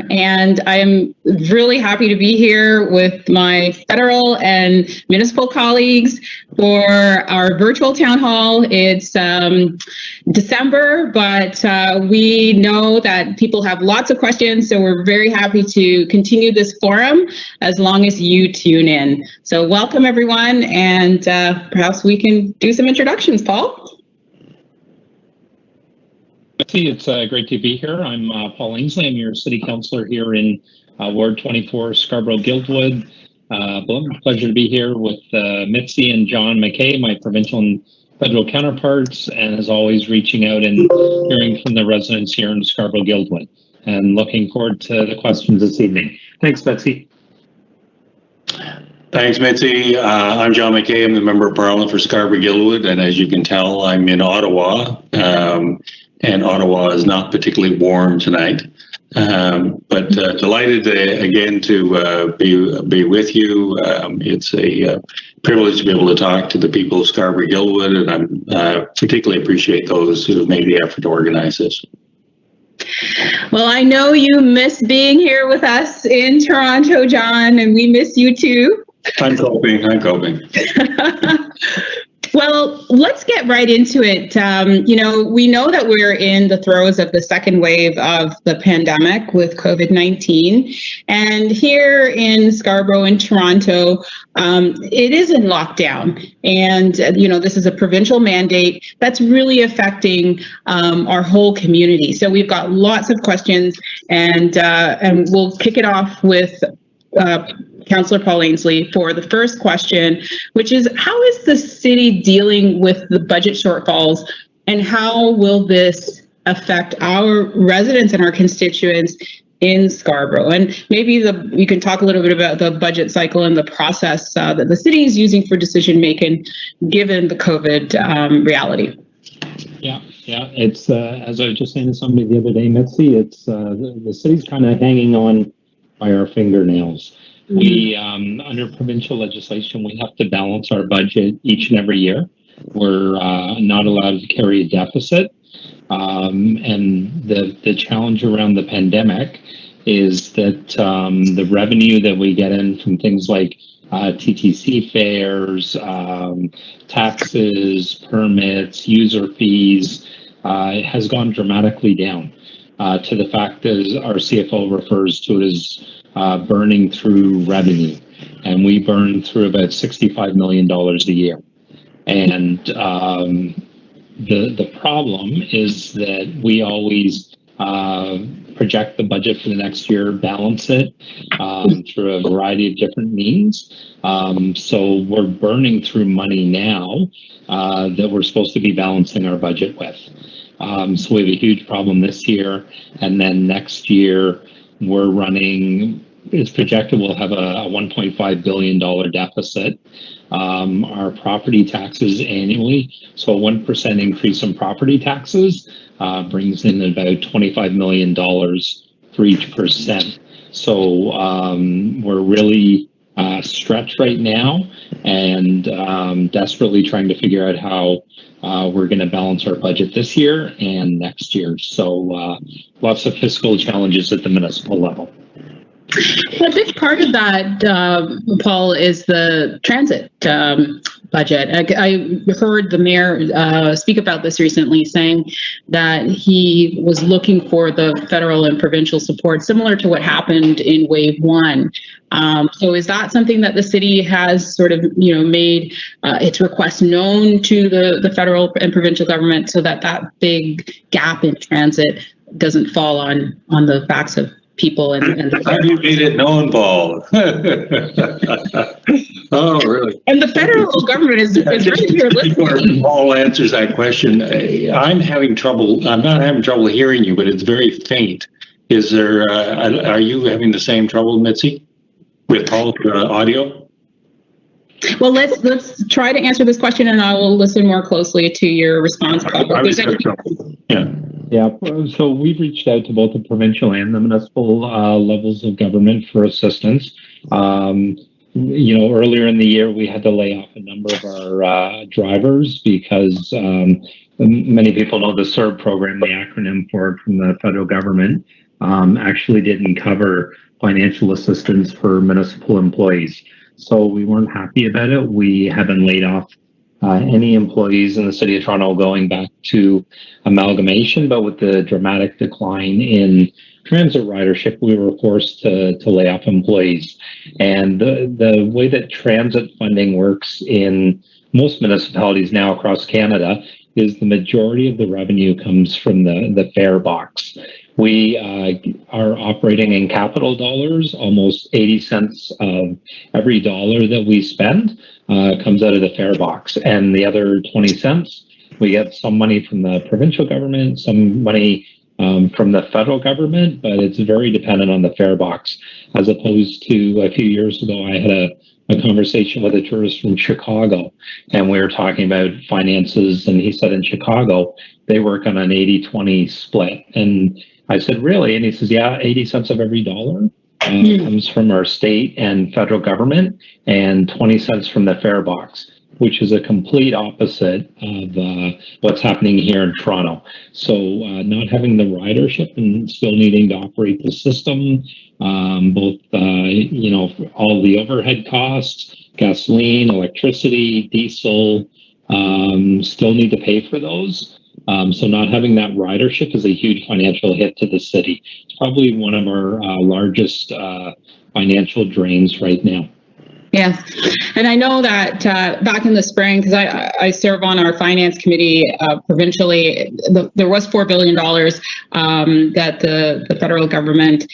and I'm really happy to be here with my federal and municipal colleagues for our virtual town hall. It's December, but we know that people have lots of questions, so we're very happy to continue this forum as long as you tune in. So welcome everyone, and perhaps we can do some introductions. Paul? It's great to be here. I'm Paul Ainsley. I'm your city councillor here in Ward 24, Scarborough-Guildwood. Pleasure to be here with Mitzi and John McKay, my provincial and federal counterparts, and as always, reaching out and hearing from the residents here in Scarborough-Guildwood. And looking forward to the questions this evening. Thanks, Betsy. Thanks, Mitzi. I'm John McKay. I'm the Member of Parliament for Scarborough-Guildwood, and as you can tell, I'm in Ottawa. And Ottawa is not particularly warm tonight, but delighted again to be with you. It's a privilege to be able to talk to the people of Scarborough-Guildwood, and I particularly appreciate those who have made the effort to organize this. Well, I know you miss being here with us in Toronto, John, and we miss you too. I'm coping. Well, let's get right into it. We know that we're in the throes of the second wave of the pandemic with COVID-19. And here in Scarborough and Toronto, it is in lockdown. And, this is a provincial mandate that's really affecting our whole community. So we've got lots of questions, and we'll kick it off with Councillor Paul Ainsley for the first question, which is, how is the city dealing with the budget shortfalls, and how will this affect our residents and our constituents in Scarborough? And maybe you can talk a little bit about the budget cycle and the process that the city is using for decision making, given the COVID reality. Yeah. It's as I was just saying to somebody the other day, Mitzi, it's the city's kind of hanging on by our fingernails. We, under provincial legislation, we have to balance our budget each and every year. We're not allowed to carry a deficit. And the challenge around the pandemic is that the revenue that we get in from things like TTC fares, taxes, permits, user fees, has gone dramatically down to the fact that our CFO refers to it as burning through revenue, and we burn through about $65 million a year. And the problem is that we always project the budget for the next year, balance it through a variety of different means. So we're burning through money now that we're supposed to be balancing our budget with. So we have a huge problem this year, and then next year we're running, it's projected we'll have a $1.5 billion deficit. Our property taxes annually, so a 1% increase in property taxes brings in about $25 million for each percent. So we're really stretched right now, and desperately trying to figure out how we're going to balance our budget this year and next year. So lots of fiscal challenges at the municipal level. A big part of that, Paul, is the transit budget. I heard the mayor speak about this recently, saying that he was looking for the federal and provincial support, similar to what happened in Wave 1. So is that something that the city has sort of, made its request known to the federal and provincial government, so that that big gap in transit doesn't fall on the backs of people and how do you made it known, Paul? Oh, really? And the federal government is right here listening. Paul answers that question. I'm not having trouble hearing you, but it's very faint. Is there? Are you having the same trouble, Mitzi, with Paul's audio? Well, let's try to answer this question, and I will listen more closely to your response. Yeah, so we've reached out to both the provincial and the municipal levels of government for assistance. Earlier in the year, we had to lay off a number of our drivers because many people know the SERB program, the acronym for it from the federal government. actually didn't cover financial assistance for municipal employees. So we weren't happy about it. We have been laid off any employees in the city of Toronto going back to amalgamation, but with the dramatic decline in transit ridership, we were forced to lay off employees. And the way that transit funding works in most municipalities now across Canada is the majority of the revenue comes from the fare box. We are operating in capital dollars. Almost 80 cents of every dollar that we spend comes out of the fare box. And the other 20 cents, we get some money from the provincial government, some money from the federal government, but it's very dependent on the fare box. As opposed to a few years ago, I had a conversation with a tourist from Chicago, and we were talking about finances, and he said in Chicago, they work on an 80-20 split. And I said, really? And he says, yeah, 80 cents of every dollar comes from our state and federal government, and 20 cents from the fare box, which is a complete opposite of what's happening here in Toronto. So not having the ridership and still needing to operate the system, both, all the overhead costs, gasoline, electricity, diesel, still need to pay for those. So not having that ridership is a huge financial hit to the city. It's probably one of our largest financial drains right now. Yes, and I know that back in the spring, because I serve on our finance committee provincially, there was $4 billion that the federal government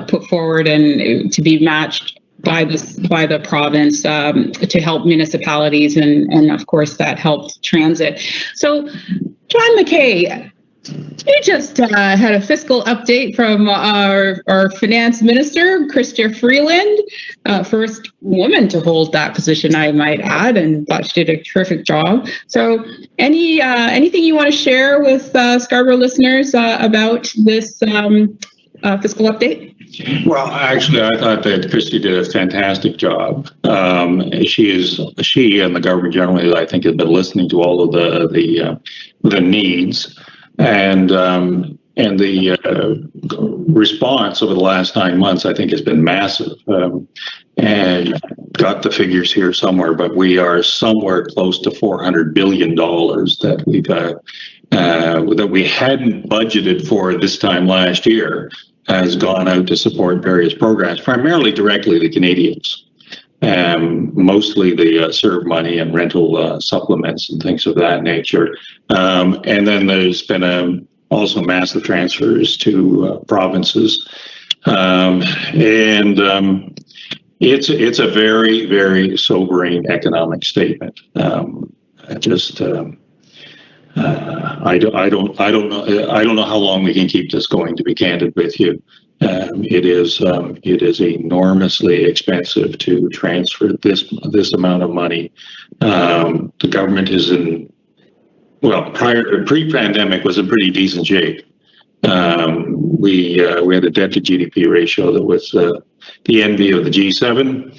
put forward and to be matched by the province to help municipalities, and of course that helped transit. So, John McKay, you just had a fiscal update from our finance minister, Chrystia Freeland, first woman to hold that position, I might add, and thought she did a terrific job. So anything you want to share with Scarborough listeners about this fiscal update? Well, actually, I thought that Christy did a fantastic job. She and the government generally, I think, have been listening to all of the needs, and the response over the last 9 months, I think, has been massive. And got the figures here somewhere, but we are somewhere close to $400 billion that we hadn't budgeted for this time last year, has gone out to support various programs, primarily directly to Canadians, mostly the CERB money and rental supplements and things of that nature. And then there's been also massive transfers to provinces. It's a very, very sobering economic statement. I don't know how long we can keep this going, to be candid with you. It is enormously expensive to transfer this amount of money. The government is pre-pandemic was in pretty decent shape. We had a debt to GDP ratio that was the envy of the G7.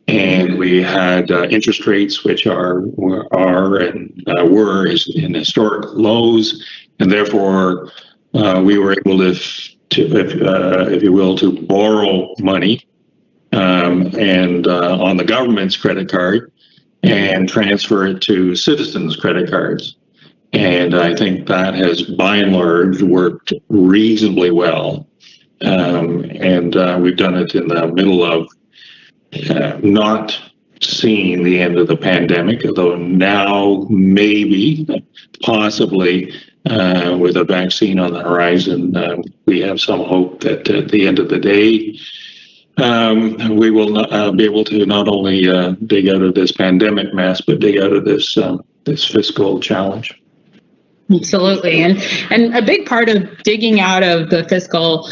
And we had interest rates which were in historic lows, and therefore we were able to if you will, to borrow money and on the government's credit card and transfer it to citizens' credit cards. And I think that has, by and large, worked reasonably well. And we've done it in the middle of not seeing the end of the pandemic, although now maybe, possibly, with a vaccine on the horizon, we have some hope that at the end of the day, we will be able to not only dig out of this pandemic mess, but dig out of this fiscal challenge. Absolutely, and a big part of digging out of the fiscal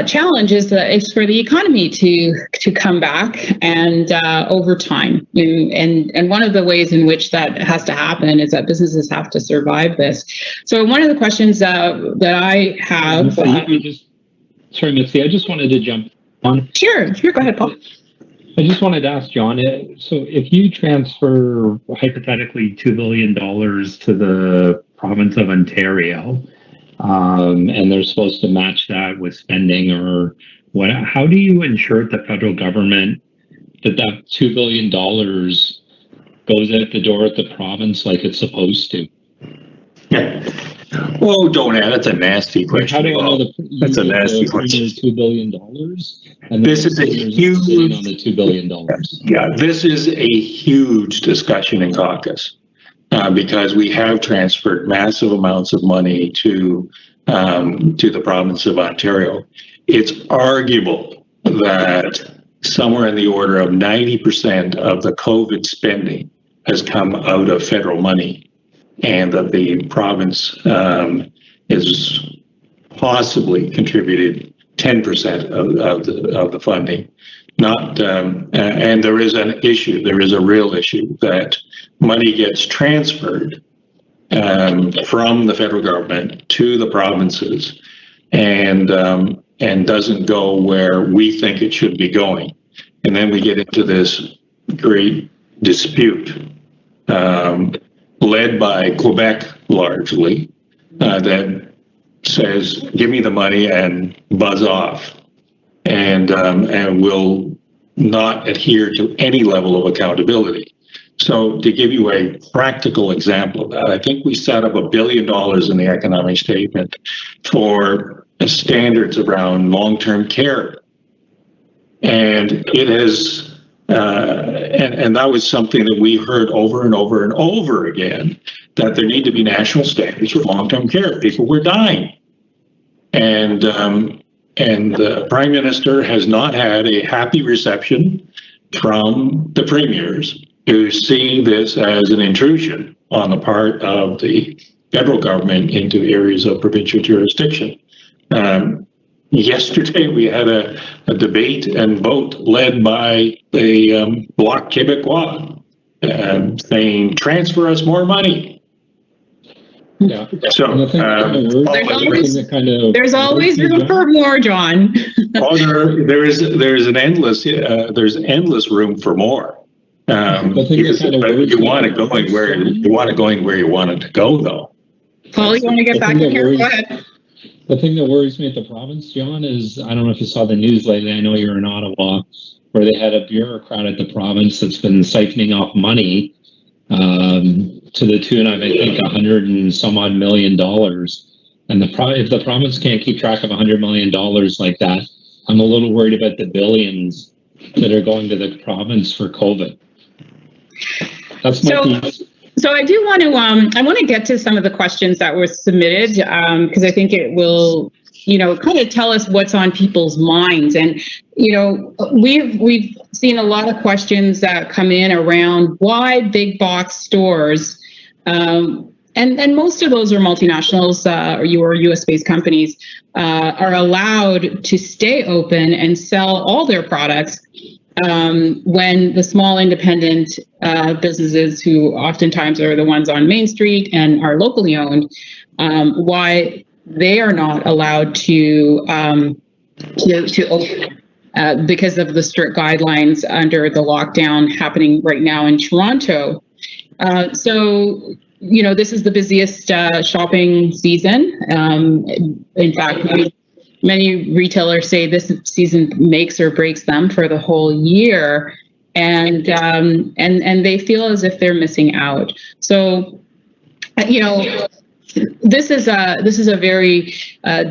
challenge is for the economy to come back and over time. And one of the ways in which that has to happen is that businesses have to survive this. So one of the questions that I have. Sorry, Mitzi, I just wanted to jump on. Sure, go ahead, Paul. I just wanted to ask John, so if you transfer hypothetically $2 billion to the province of Ontario, and they're supposed to match that with spending or what. How do you ensure the federal government that $2 billion goes out the door at the province like it's supposed to? Yeah. Oh, don't add. That's a nasty question. How do I know that's a nasty question. $2 billion, and this is a huge on the $2 billion. Yeah, this is a huge discussion in caucus because we have transferred massive amounts of money to the province of Ontario. It's arguable that somewhere in the order of 90% of the COVID spending has come out of federal money, and that the province is possibly contributed 10% of the funding. Not and there is an issue. There is a real issue that money gets transferred from the federal government to the provinces, and doesn't go where we think it should be going, and then we get into this great dispute. Led by Quebec largely, that says, give me the money and buzz off, and will not adhere to any level of accountability. So to give you a practical example of that, I think we set up $1 billion in the economic statement for standards around long-term care. And it has and that was something that we heard over and over and over again, that there need to be national standards for long-term care. People were dying. And the Prime Minister has not had a happy reception from the premiers, who see this as an intrusion on the part of the federal government into areas of provincial jurisdiction. Yesterday, we had a debate and vote led by the Bloc Québécois saying, transfer us more money. Yeah. So there's always room for more, John. there's endless room for more. You want it going where you want it to go, though. Paul, you want to get back in here? Go ahead. The thing that worries me at the province, John, is I don't know if you saw the news lately. I know you're in Ottawa, where they had a bureaucrat at the province that's been siphoning off money to the tune of, I think, $100 and some odd million. And if the province can't keep track of $100 million like that, I'm a little worried about the billions that are going to the province for COVID. That's my piece. So I do want to I want to get to some of the questions that were submitted because I think it will, kind of tell us what's on people's minds. And we've seen a lot of questions that come in around why big box stores, and most of those are multinationals or US-based companies, are allowed to stay open and sell all their products. When the small independent businesses, who oftentimes are the ones on Main Street and are locally owned, why they are not allowed to open because of the strict guidelines under the lockdown happening right now in Toronto. So this is the busiest shopping season. In fact, many retailers say this season makes or breaks them for the whole year, and they feel as if they're missing out. So, this is a very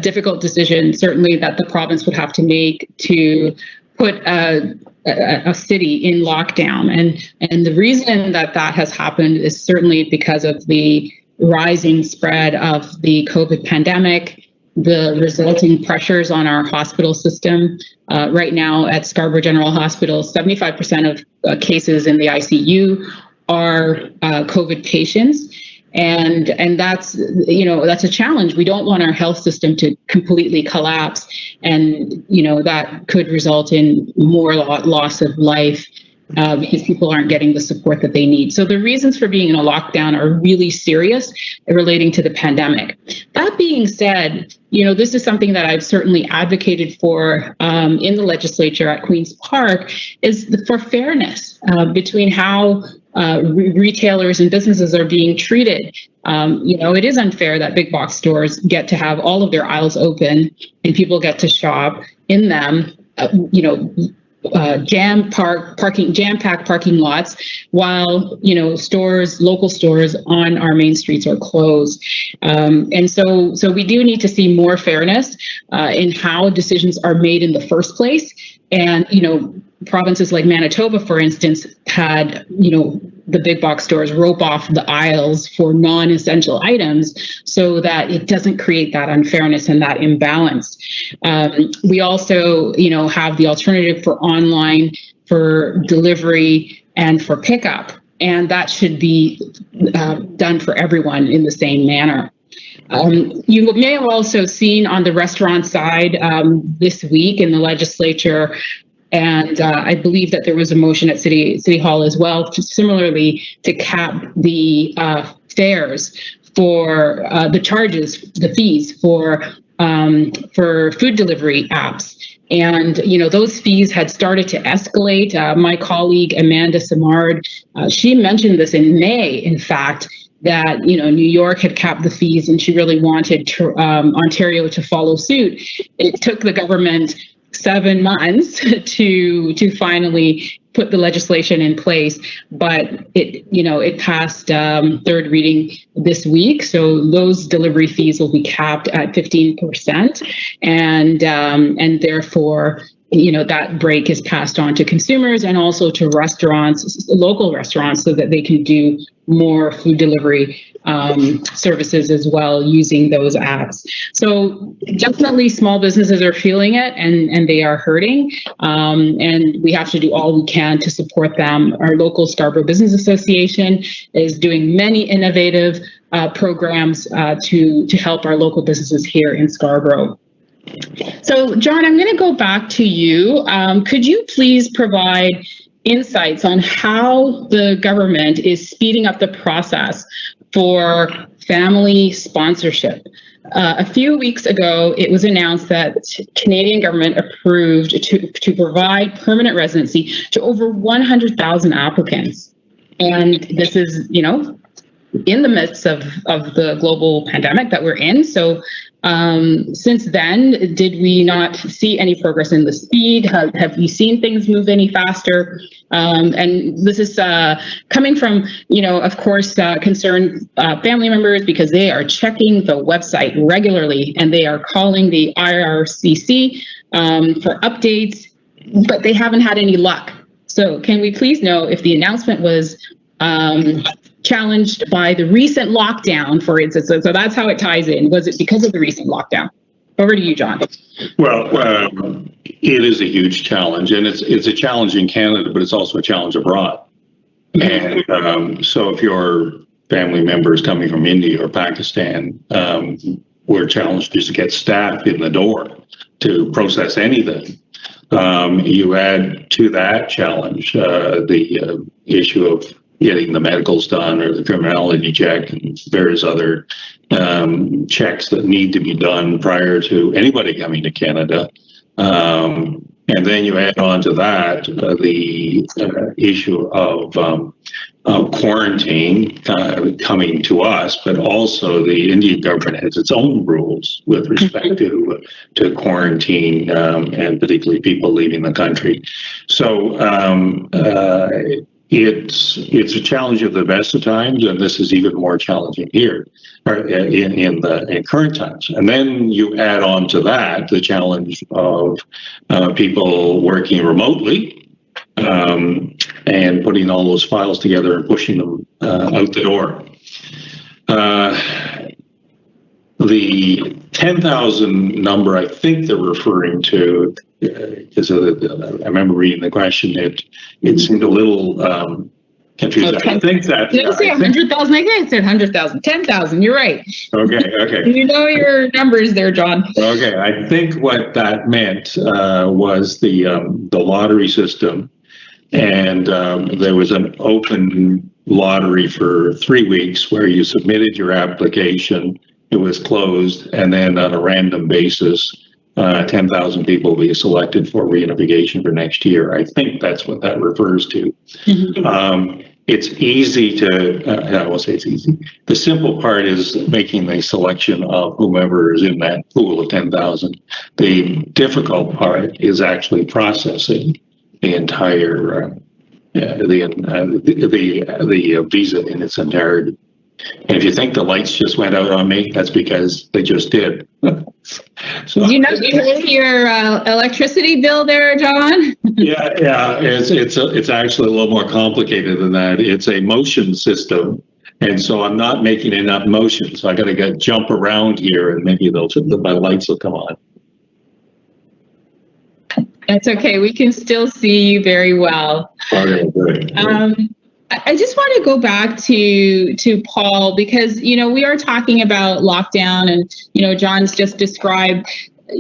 difficult decision, certainly, that the province would have to make to put a city in lockdown, and the reason that has happened is certainly because of the rising spread of the COVID pandemic, the resulting pressures on our hospital system. Right now at Scarborough General Hospital, 75% of cases in the ICU are COVID patients. And that's a challenge. We don't want our health system to completely collapse, and that could result in more loss of life because people aren't getting the support that they need. So the reasons for being in a lockdown are really serious relating to the pandemic. That being said, this is something that I've certainly advocated for in the legislature at Queen's Park, is for fairness between how retailers and businesses are being treated. It is unfair that big box stores get to have all of their aisles open and people get to shop in them. Jam-packed parking lots, while local stores on our main streets are closed. And so we do need to see more fairness in how decisions are made in the first place. And provinces like Manitoba, for instance, had the big box stores rope off the aisles for non-essential items so that it doesn't create that unfairness and that imbalance. We also, have the alternative for online, for delivery, and for pickup. And that should be done for everyone in the same manner. You may have also seen on the restaurant side this week in the legislature, and I believe that there was a motion at City Hall as well, similarly to cap the fares for the fees for food delivery apps. And, those fees had started to escalate. My colleague, Amanda Simard, she mentioned this in May, in fact, that, New York had capped the fees and she really wanted Ontario to follow suit. It took the government 7 months to finally put the legislation in place, but it passed third reading this week. So those delivery fees will be capped at 15%, and therefore that break is passed on to consumers and also to restaurants, local restaurants, so that they can do more food delivery services as well using those apps. So definitely small businesses are feeling it and they are hurting. And we have to do all we can to support them. Our local Scarborough Business Association is doing many innovative programs to help our local businesses here in Scarborough. So, John, I'm going to go back to you. Could you please provide insights on how the government is speeding up the process for family sponsorship? A few weeks ago, it was announced that Canadian government approved to provide permanent residency to over 100,000 applicants. And this is, in the midst of the global pandemic that we're in. So since then, did we not see any progress in the speed? Have you seen things move any faster? And this is coming from, of course, concerned family members, because they are checking the website regularly and they are calling the IRCC for updates, but they haven't had any luck. So can we please know if the announcement was challenged by the recent lockdown, for instance? So that's how it ties in. Was it because of the recent lockdown? Over to you, John. Well, it is a huge challenge, and it's a challenge in Canada, but it's also a challenge abroad. And so if your family member is coming from India or Pakistan, we're challenged just to get staff in the door to process anything. You add to that challenge the issue of getting the medicals done or the criminality check and various other checks that need to be done prior to anybody coming to Canada. And then you add on to that the issue of quarantine coming to us, but also the Indian government has its own rules with respect to quarantine and particularly people leaving the country. So it's a challenge of the best of times, and this is even more challenging here in current times. And then you add on to that the challenge of people working remotely and putting all those files together and pushing them out the door. The 10,000 number, I think they're referring to, because I remember reading the question, it seemed a little confusing. I think that... Did you say 100,000? I think I said 100,000. 10,000, you're right. Okay. You know your numbers there, John. Okay, I think what that meant was the lottery system. And there was an open lottery for 3 weeks where you submitted your application. It was closed, and then on a random basis, 10,000 people will be selected for reunification for next year. I think that's what that refers to. Mm-hmm. it's easy to, I will say it's easy. The simple part is making the selection of whomever is in that pool of 10,000. The difficult part is actually processing the entire, the visa in its entirety. And if you think the lights just went out on me, that's because they just did. So, you pay your electricity bill there, John? Yeah. It's actually a little more complicated than that. It's a motion system, and so I'm not making enough motion. So I got to jump around here, and maybe my lights will come on. That's okay. We can still see you very well. Okay, great. I just want to go back to Paul, because, we are talking about lockdown, and, John's just described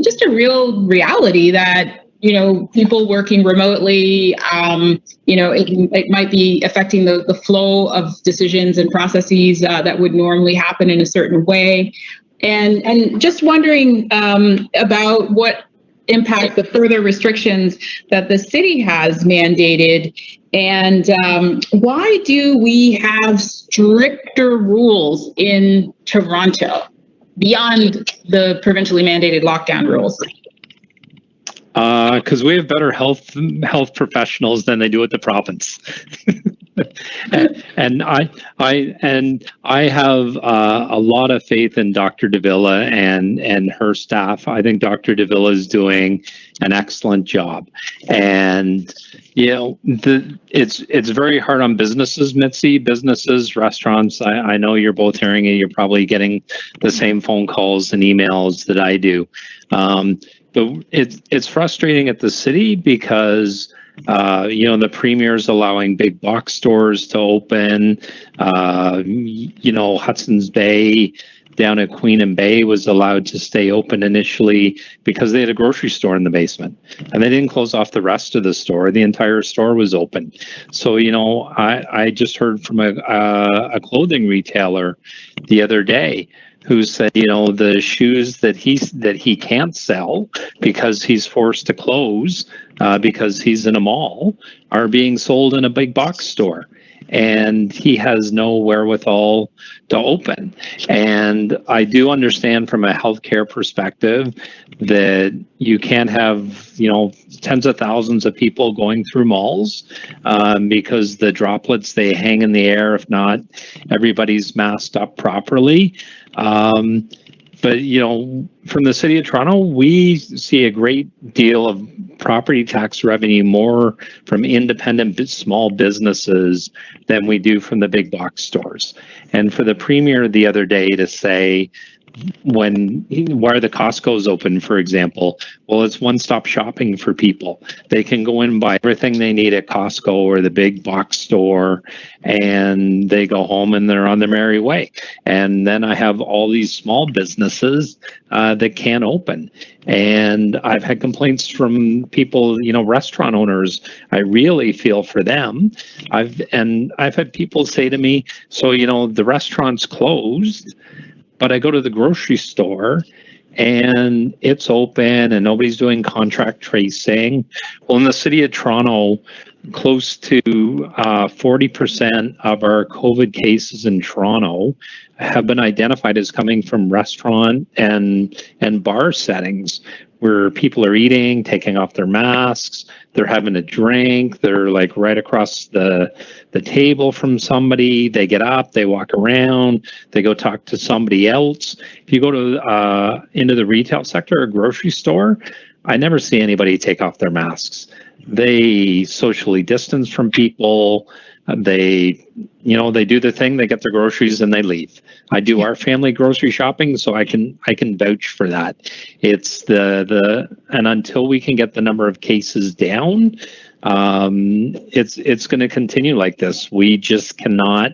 just a real reality that, people working remotely, it might be affecting the flow of decisions and processes that would normally happen in a certain way. And just wondering about what impact the further restrictions that the city has mandated, and why do we have stricter rules in Toronto beyond the provincially mandated lockdown rules? Because we have better health professionals than they do at the province. and I have a lot of faith in Dr. Davila and her staff. I think Dr. Davila is doing an excellent job, and it's very hard on businesses, Mitzi. Businesses, restaurants. I know you're both hearing it. You're probably getting the same phone calls and emails that I do. But it's frustrating at the city because the premier's allowing big box stores to open. Hudson's Bay down at Queen and Bay was allowed to stay open initially because they had a grocery store in the basement, and they didn't close off the rest of the store. The entire store was open. So I just heard from a clothing retailer the other day who said, the shoes that he can't sell because he's forced to close because he's in a mall are being sold in a big box store, and he has no wherewithal to open. And I do understand from a healthcare perspective that you can't have, tens of thousands of people going through malls because the droplets, they hang in the air if not everybody's masked up properly. But, from the city of Toronto, we see a great deal of property tax revenue more from independent small businesses than we do from the big box stores. And for the premier the other day to say, why are the Costco's open, for example? Well, it's one-stop shopping for people. They can go in and buy everything they need at Costco or the big box store, and they go home and they're on their merry way. And then I have all these small businesses that can't open. And I've had complaints from people, restaurant owners. I really feel for them. I've had people say to me, so, the restaurant's closed, but I go to the grocery store and it's open and nobody's doing contract tracing. Well, in the city of Toronto, close to 40% of our COVID cases in Toronto have been identified as coming from restaurant and bar settings where people are eating, taking off their masks, they're having a drink, they're like right across the table from somebody, they get up, they walk around, they go talk to somebody else. If you go to into the retail sector or grocery store, I never see anybody take off their masks. They socially distance from people. They do the thing, they get their groceries and they leave. I do our family grocery shopping, so I can vouch for that. It's and until we can get the number of cases down, it's going to continue like this. We just cannot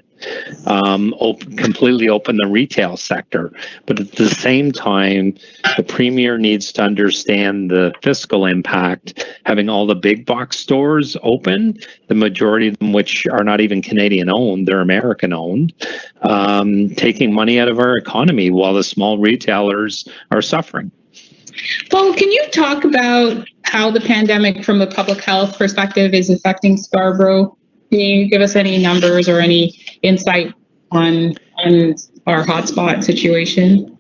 completely open the retail sector. But at the same time, the premier needs to understand the fiscal impact. Having all the big box stores open, the majority of them which are not even Canadian owned, they're American owned, taking money out of our economy while the small retailers are suffering. Paul, can you talk about how the pandemic from a public health perspective is affecting Scarborough Can you give us any numbers or any insight on our hotspot situation?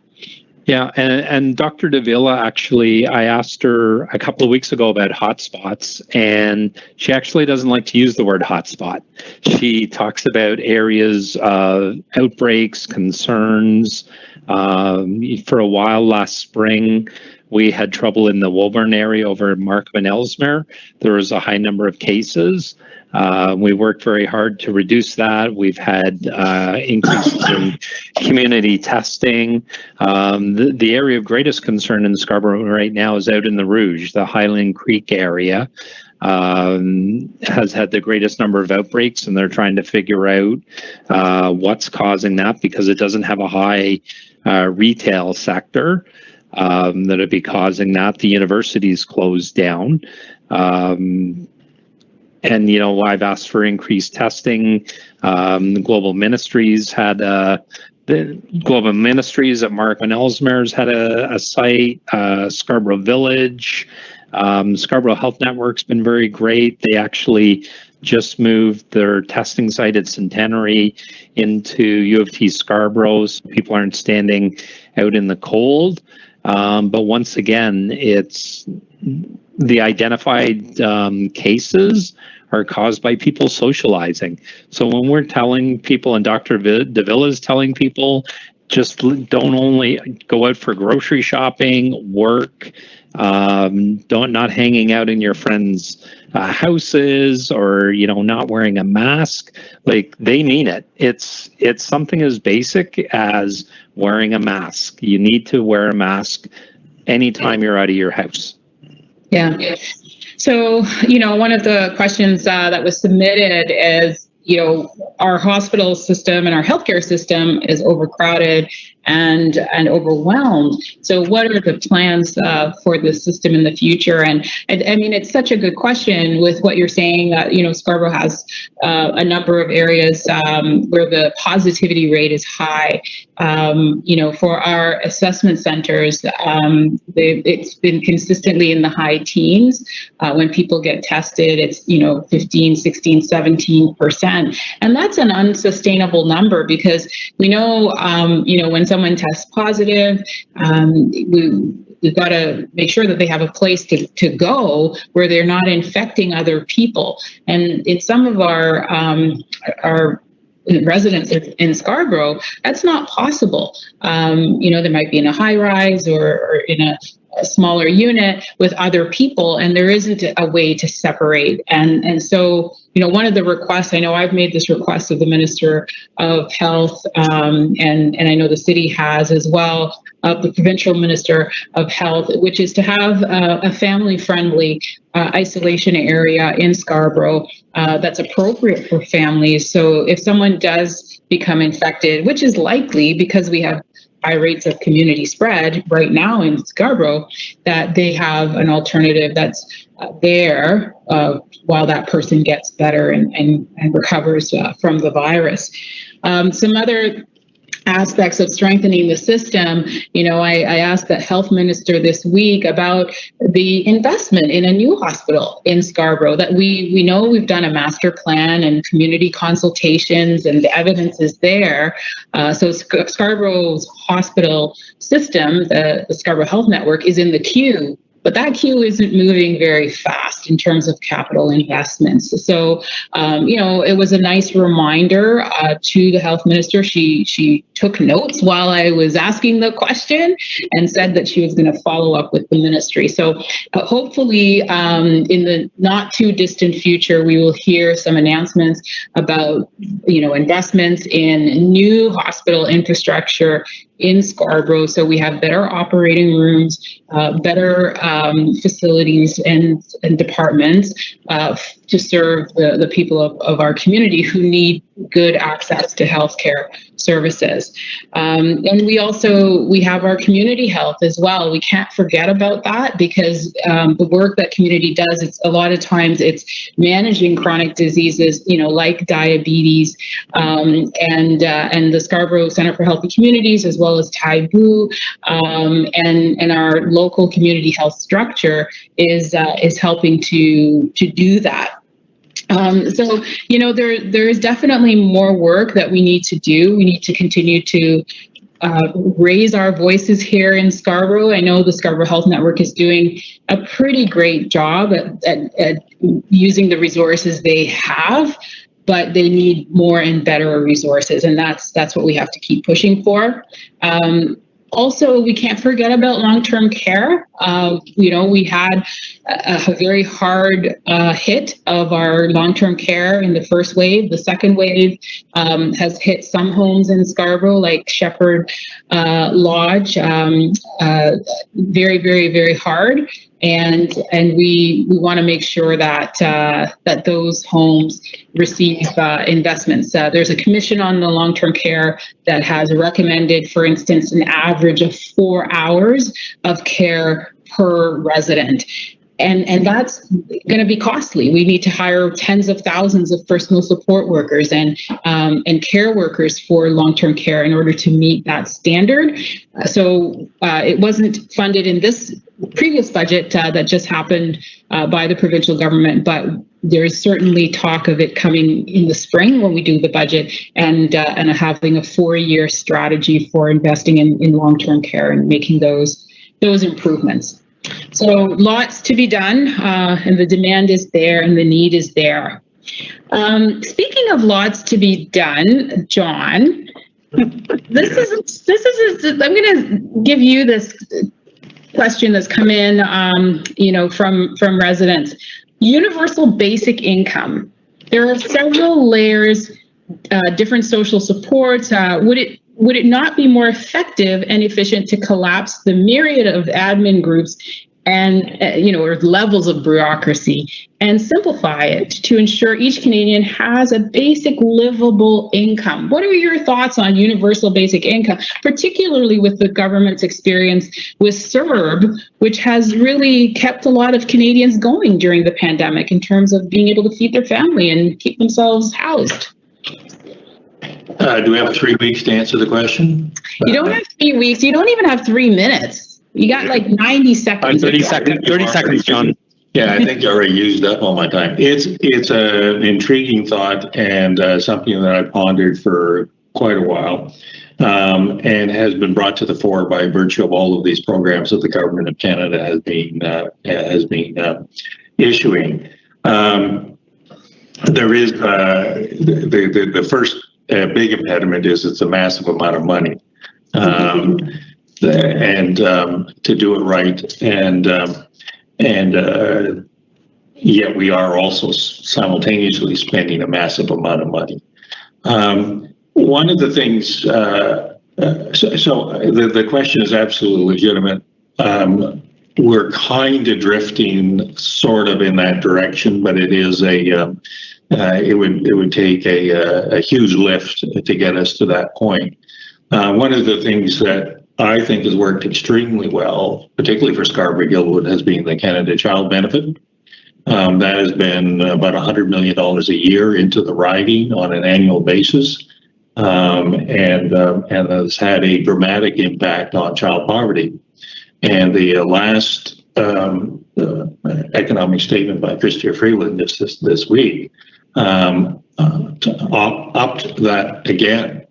Yeah, and Dr. Davila, actually, I asked her a couple of weeks ago about hotspots, and she actually doesn't like to use the word hotspot. She talks about areas of outbreaks, concerns. For a while last spring, we had trouble in the Woburn area over Markham and Ellesmere. There was a high number of cases. We worked very hard to reduce that. We've had increases in community testing. The area of greatest concern in Scarborough right now is out in the Rouge, the Highland Creek area. Has had the greatest number of outbreaks, and they're trying to figure out what's causing that, because it doesn't have a high retail sector that'd be causing that. The university's closed down. And, you know, I've asked for increased testing. The Global Ministries had the Global Ministries at Markham and Ellesmere's had a site, Scarborough Village. Scarborough Health Network's been very great. They actually just moved their testing site at Centenary into U of T Scarborough, so people aren't standing out in the cold. But once again, it's the identified cases are caused by people socializing. So when we're telling people, and Dr. Davila is telling people, just don't only go out for grocery shopping, work, not hanging out in your friends' houses, or, you know, not wearing a mask. Like, they mean it. It's something as basic as wearing a mask. You need to wear a mask anytime you're out of your house. Yeah. So, you know, one of the questions that was submitted is, you know, our hospital system and our healthcare system is overcrowded and overwhelmed. So what are the plans for the system in the future? And I mean, it's such a good question with what you're saying. You know, Scarborough has a number of areas where the positivity rate is high. You know, for our assessment centers, it's been consistently in the high teens. When people get tested, it's, you know, 15, 16, 17%. And that's an unsustainable number, because we know, you know, when someone tests positive, we've got to make sure that they have a place to go where they're not infecting other people. And in some of our residents in Scarborough, that's not possible. You know, they might be in a high rise or in a smaller unit with other people, and there isn't a way to separate. And so, you know, one of the requests, I know I've made this request of the Minister of Health, and I know the city has as well, the Provincial Minister of Health, which is to have a family-friendly isolation area in Scarborough that's appropriate for families. So if someone does become infected, which is likely because we have high rates of community spread right now in Scarborough, that they have an alternative that's there while that person gets better and recovers from the virus. Some other aspects of strengthening the system, you know, I asked the health minister this week about the investment in a new hospital in Scarborough. That we know we've done a master plan and community consultations, and the evidence is there. So Scarborough's hospital system, the Scarborough Health Network, is in the queue. But that queue isn't moving very fast in terms of capital investments. So, you know, it was a nice reminder to the health minister. She took notes while I was asking the question and said that she was going to follow up with the ministry. So hopefully in the not too distant future, we will hear some announcements about, you know, investments in new hospital infrastructure in Scarborough, so we have better operating rooms, better facilities and departments to serve the people of our community who need good access to healthcare services. And we have our community health as well. We can't forget about that, because the work that community does, it's a lot of times it's managing chronic diseases, you know, like diabetes, and the Scarborough Centre for Healthy Communities, as well as Taboo, and our local community health structure is helping to do that. So, there is definitely more work that we need to do. We need to continue to raise our voices here in Scarborough. I know the Scarborough Health Network is doing a pretty great job at using the resources they have, but they need more and better resources, and that's what we have to keep pushing for. Also, we can't forget about long-term care. We had a very hard hit of our long-term care in the first wave. The second wave has hit some homes in Scarborough, like Shepherd Lodge, very, very, very hard. And we want to make sure that that those homes receive investments. There's a commission on the long-term care that has recommended, for instance, an average of 4 hours of care per resident. And that's going to be costly. We need to hire tens of thousands of personal support workers and care workers for long-term care in order to meet that standard. So it wasn't funded in this previous budget that just happened by the provincial government, but there is certainly talk of it coming in the spring when we do the budget, and having a 4-year strategy for investing in long-term care and making those improvements. So lots to be done, and the demand is there and the need is there. Speaking of lots to be done, John, this is I'm going to give you this question that's come in, from residents. Universal basic income. There are several layers, different social supports. Would it not be more effective and efficient to collapse the myriad of admin groups and, or levels of bureaucracy and simplify it to ensure each Canadian has a basic livable income? What are your thoughts on universal basic income, particularly with the government's experience with CERB, which has really kept a lot of Canadians going during the pandemic in terms of being able to feed their family and keep themselves housed? Do we have 3 weeks to answer the question? You don't have 3 weeks. You don't even have 3 minutes. You got like 90 seconds. 30 seconds, John. Yeah, I think I already used up all my time. It's an intriguing thought and something that I pondered for quite a while, and has been brought to the fore by virtue of all of these programs that the government of Canada has been issuing. There is the first big impediment is it's a massive amount of money, and to do it right, and yet we are also simultaneously spending a massive amount of money. One of the things, so the question is absolutely legitimate. We're kind of drifting sort of in that direction, but it is it would take a huge lift to get us to that point. One of the things that I think has worked extremely well, particularly for Scarborough-Guildwood, has been the Canada Child Benefit. That has been about $100 million a year into the riding on an annual basis, and has had a dramatic impact on child poverty. And the last economic statement by Chrystia Freeland just this week upped that again.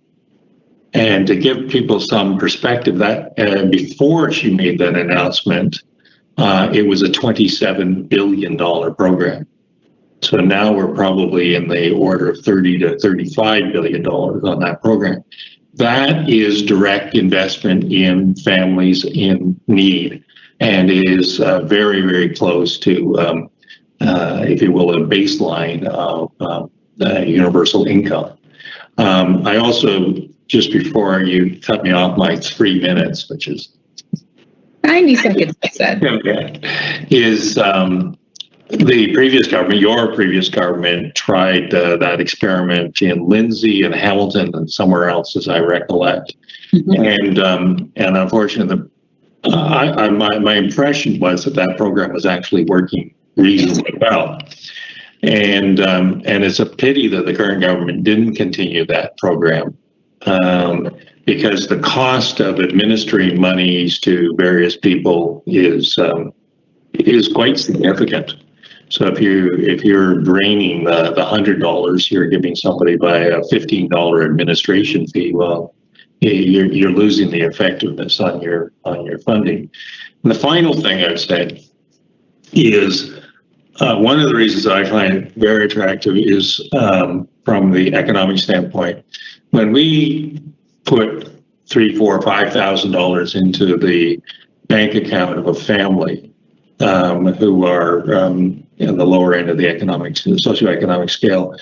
And to give people some perspective, that before she made that announcement, it was a $27 billion program. So now we're probably in the order of $30 to $35 billion on that program. That is direct investment in families in need, and is very, very close to, if you will, a baseline of universal income. I also, just before you cut me off my 3 minutes, which is 90 seconds, I said. Okay, is the previous government, your previous government, tried that experiment in Lindsay and Hamilton and somewhere else, as I recollect. Mm-hmm. And unfortunately, my impression was that program was actually working reasonably well. And it's a pity that the current government didn't continue that program, because the cost of administering monies to various people is quite significant. So if you're draining the $100 you're giving somebody by a $15 administration fee, well, you're losing the effectiveness on your funding. And the final thing I've said is one of the reasons I find it very attractive is from the economic standpoint. When we put $3,000, $4,000, $5,000 into the bank account of a family who are in the lower end of the socioeconomic scale,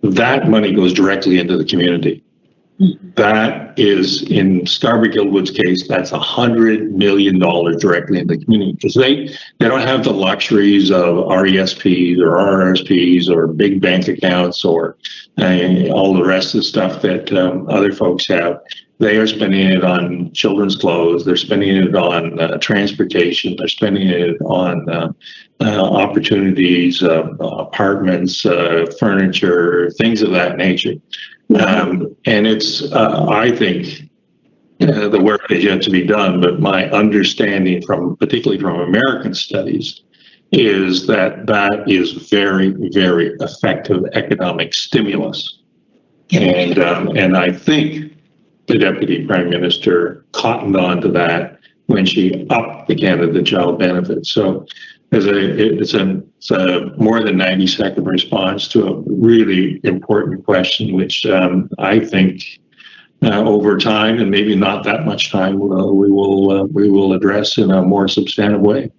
that money goes directly into the community. That is, in Scarborough-Guildwood's case, that's $100 million directly in the community, because they don't have the luxuries of RESPs or RRSPs or big bank accounts or all the rest of the stuff that other folks have. They are spending it on children's clothes. They're spending it on transportation. They're spending it on opportunities, apartments, furniture, things of that nature. And it's, I think, the work is yet to be done, but my understanding particularly from American studies, is that that is very, very effective economic stimulus. And I think the Deputy Prime Minister cottoned on to that when she upped the Canada Child Benefit. So it's a more than 90-second response to a really important question, which I think over time, and maybe not that much time, we will address in a more substantive way.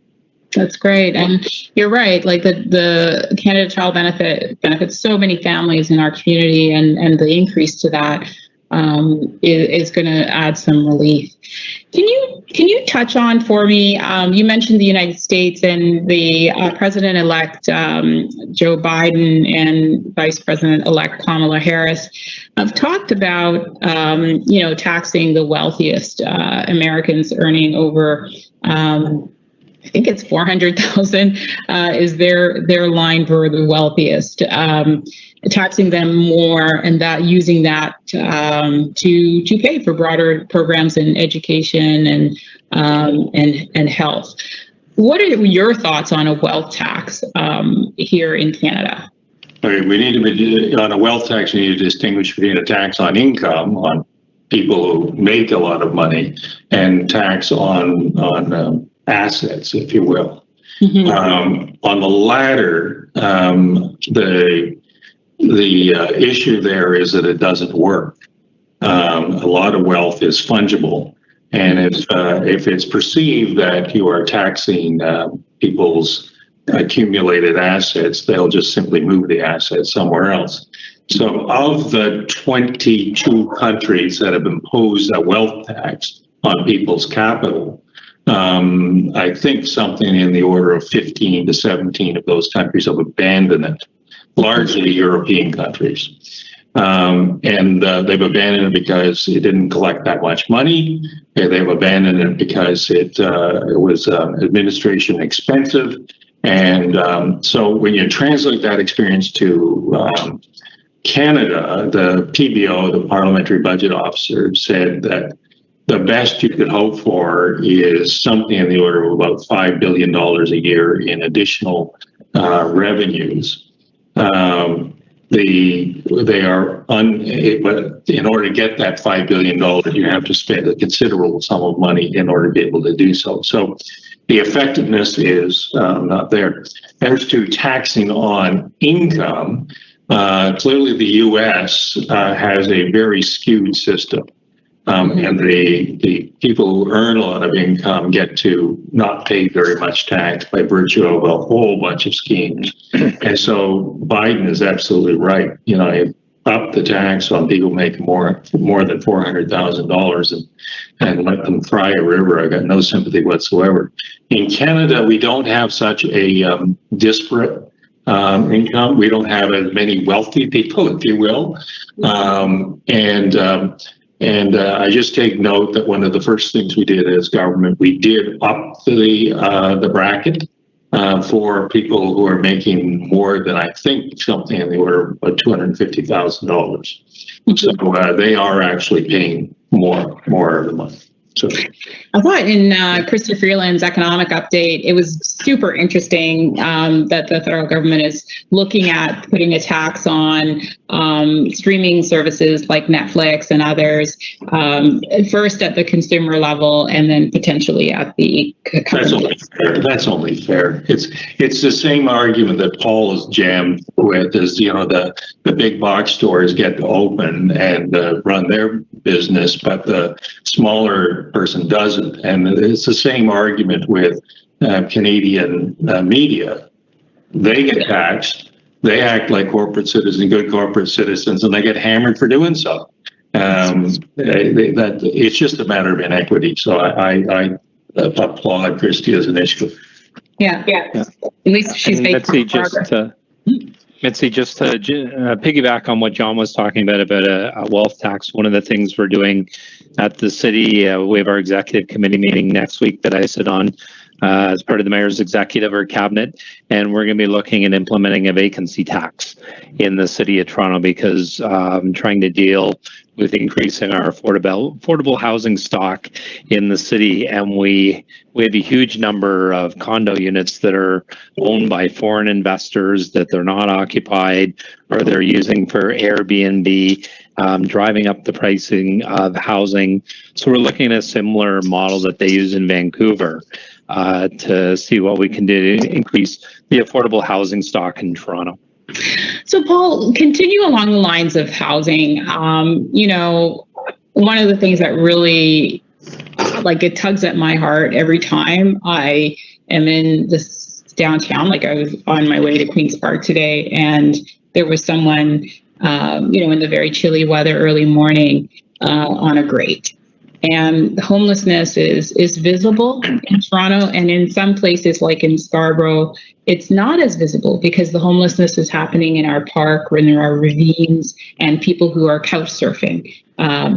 That's great. And you're right, like the Canada Child Benefit benefits so many families in our community, and the increase to that is going to add some relief. Can you touch on for me? You mentioned the United States and the President-elect Joe Biden and Vice President-elect Kamala Harris have talked about taxing the wealthiest Americans earning over. I think it's 400,000 is their line for the wealthiest. Taxing them more, and that using that to pay for broader programs in education and health. What are your thoughts on a wealth tax here in Canada? We need to be on a wealth tax. We need to distinguish between a tax on income on people who make a lot of money and tax on assets, if you will. Mm-hmm. On the latter, the issue there is that it doesn't work. A lot of wealth is fungible, and if it's perceived that you are taxing people's accumulated assets, they'll just simply move the assets somewhere else. So of the 22 countries that have imposed a wealth tax on people's capital, I think something in the order of 15 to 17 of those countries have abandoned it. Largely European countries. And they've abandoned it because it didn't collect that much money. They've abandoned it because it was administration expensive. And so when you translate that experience to Canada, the PBO, the Parliamentary Budget Officer, said that the best you could hope for is something in the order of about $5 billion a year in additional revenues. But in order to get that $5 billion, you have to spend a considerable sum of money in order to be able to do so. So the effectiveness is not there. As to taxing on income, clearly the U.S. has a very skewed system. And the people who earn a lot of income get to not pay very much tax by virtue of a whole bunch of schemes. And so Biden is absolutely right. Up the tax on people making more than $400,000 and let them fry a river. I got no sympathy whatsoever. In Canada, we don't have such a disparate income. We don't have as many wealthy people, if you will. And I just take note that one of the first things we did as government, we did up the bracket for people who are making more than, I think, something in the order of $250,000. So they are actually paying more of the money. So I thought in Krista Freeland's economic update, it was super interesting that the federal government is looking at putting a tax on streaming services like Netflix and others, first at the consumer level and then potentially at the company. That's only fair. It's the same argument that Paul is jammed with, is the big box stores get to open and run their business, but the smaller person doesn't. And it's the same argument with Canadian media. They get taxed. They act like corporate citizens, good corporate citizens, and they get hammered for doing so. It's just a matter of inequity. So I applaud Christy as an issue. Yeah. At least she's making progress. Mitzi, just to piggyback on what John was talking about a wealth tax, one of the things we're doing at the city, we have our executive committee meeting next week that I sit on as part of the mayor's executive or cabinet, and we're going to be looking at implementing a vacancy tax in the city of Toronto because trying to deal with increasing our affordable housing stock in the city. And we have a huge number of condo units that are owned by foreign investors that they're not occupied or they're using for Airbnb, driving up the pricing of housing. So we're looking at a similar model that they use in Vancouver to see what we can do to increase the affordable housing stock in Toronto. So, Paul, continue along the lines of housing. One of the things that really, it tugs at my heart every time I am in this downtown. Like I was on my way to Queen's Park today, and there was someone, in the very chilly weather, early morning, on a grate. And homelessness is visible in Toronto, and in some places like in Scarborough, it's not as visible because the homelessness is happening in our park when there are ravines and people who are couch surfing.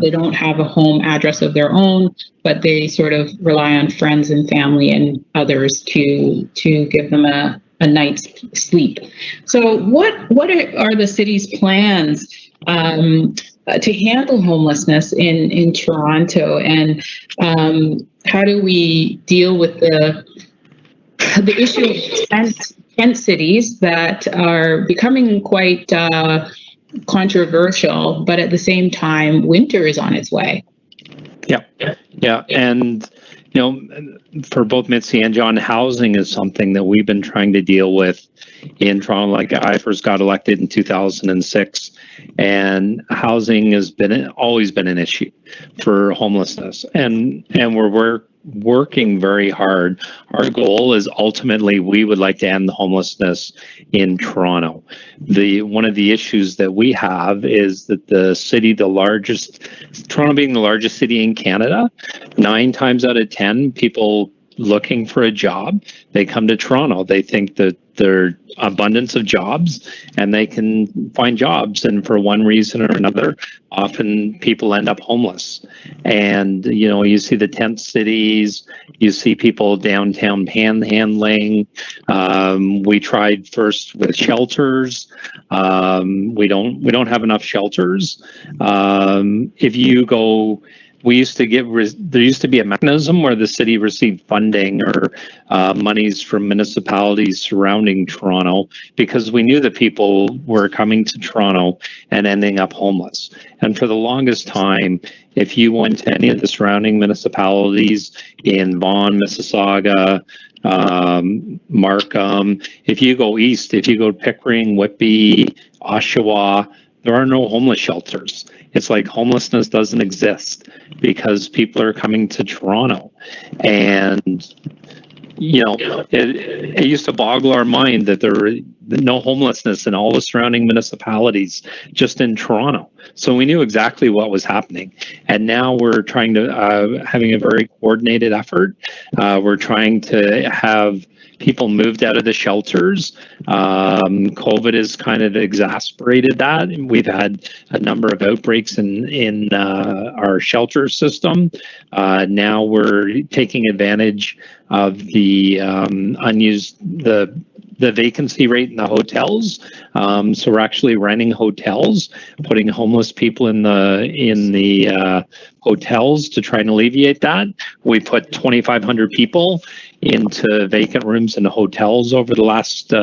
They don't have a home address of their own, but they sort of rely on friends and family and others to give them a night's sleep. So what are the city's plans to handle homelessness in Toronto, and how do we deal with the issue of tent cities that are becoming quite controversial, but at the same time, winter is on its way? Yeah, and for both Mitzi and John, housing is something that we've been trying to deal with in Toronto. Like I first got elected in 2006, and housing has always been an issue for homelessness, and we're working very hard. Our goal is ultimately we would like to end the homelessness in Toronto. One of the issues that we have is that the city, Toronto being the largest city in Canada, 9 times out of 10 people looking for a job, they come to Toronto. They think that there are abundance of jobs and they can find jobs, and for one reason or another, often people end up homeless. And you see the tent cities, you see people downtown panhandling. We tried first with shelters. We don't have enough shelters. If you go, there used to be a mechanism where the city received funding or monies from municipalities surrounding Toronto because we knew that people were coming to Toronto and ending up homeless. And for the longest time, if you went to any of the surrounding municipalities in Vaughan, Mississauga, Markham, if you go east, if you go to Pickering, Whitby, Oshawa, there are no homeless shelters. It's like homelessness doesn't exist because people are coming to Toronto. And, it used to boggle our mind that there were no homelessness in all the surrounding municipalities, just in Toronto. So we knew exactly what was happening. And now we're trying to, having a very coordinated effort. We're trying to have people moved out of the shelters. COVID has kind of exacerbated that. We've had a number of outbreaks in our shelter system. Now we're taking advantage of the the vacancy rate in the hotels. So we're actually renting hotels, putting homeless people in the hotels to try and alleviate that. We put 2,500 people into vacant rooms in hotels over the last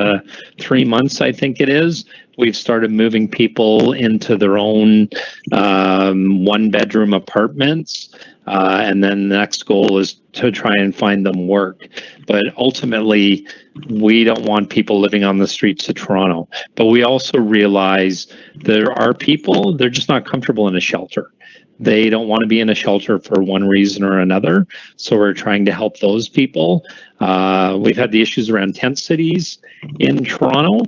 3 months, I think it is. We've started moving people into their own one-bedroom apartments. And then the next goal is to try and find them work. But ultimately, we don't want people living on the streets of Toronto. But we also realize there are people, they're just not comfortable in a shelter. They don't want to be in a shelter for one reason or another. So we're trying to help those people. We've had the issues around tent cities in Toronto.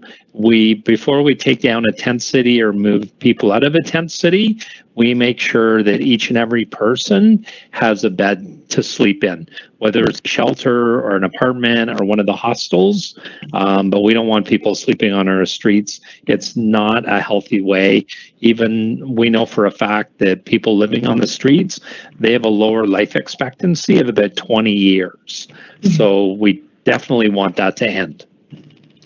Before we take down a tent city or move people out of a tent city, we make sure that each and every person has a bed to sleep in, whether it's a shelter or an apartment or one of the hostels. But we don't want people sleeping on our streets. It's not a healthy way. Even we know for a fact that people living on the streets, they have a lower life expectancy of about 20 years. So we definitely want that to end.